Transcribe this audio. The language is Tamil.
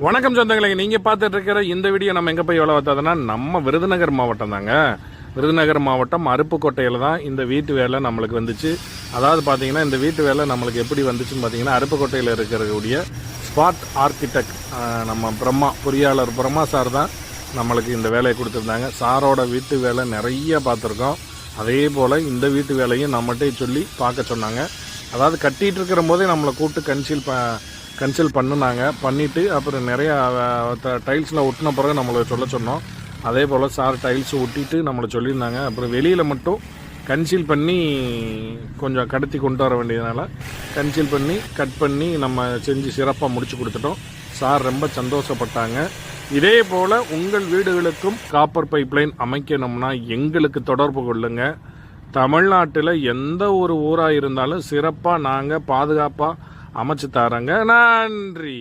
வணக்கம் சொந்தங்களை, நீங்க பார்த்துட்டு இருக்கிற இந்த வீடியோ நம்ம எங்க போய் வேலை பார்த்ததுன்னா நம்ம விருதுநகர் மாவட்டம் தாங்க. விருதுநகர் மாவட்டம் அருப்புக்கோட்டையில தான் இந்த வீட்டு வேலை நம்மளுக்கு வந்துச்சு. அதாவது பார்த்தீங்கன்னா இந்த வீட்டு வேலை நம்மளுக்கு எப்படி வந்துச்சுன்னு பார்த்தீங்கன்னா, அருப்புக்கோட்டையில் இருக்கக்கூடிய ஸ்பாட் ஆர்கிடெக்ட் நம்ம பொறியாளர் பிரம்மா சார் தான் நம்மளுக்கு இந்த வேலையை கொடுத்துருந்தாங்க. சாரோட வீட்டு வேலை நிறைய பார்த்துருக்கோம். அதே போல் இந்த வீட்டு வேலையும் நம்மகிட்டே சொல்லி பார்க்க சொன்னாங்க. அதாவது கட்டிகிட்டு இருக்கிற போதே நம்மளை கூப்பிட்டு கன்சல்ட் பண்ணிவிட்டு அப்புறம் நிறையா டைல்ஸில் ஒட்டின பிறகு நம்மளை சொல்ல சொன்னோம். அதே போல் சார் டைல்ஸ் ஒட்டிட்டு நம்மளை சொல்லியிருந்தாங்க. அப்புறம் வெளியில் மட்டும் கன்சீல் பண்ணி கொஞ்சம் கடத்தி கொண்டு வர வேண்டியதுனால கன்சீல் பண்ணி கட் பண்ணி நம்ம செஞ்சு சிறப்பாக முடிச்சு கொடுத்துட்டோம். சார் ரொம்ப சந்தோஷப்பட்டாங்க. இதே போல் உங்கள் வீடுகளுக்கும் காப்பர் பைப்லைன் அமைக்கணும்னா எங்களுக்கு தொடர்பு கொள்ளுங்க. தமிழ்நாட்டில் எந்த ஒரு ஊராக இருந்தாலும் சிறப்பாக நாங்கள் பாதுகாப்பாக அமைச்சு தரங்க. நன்றி.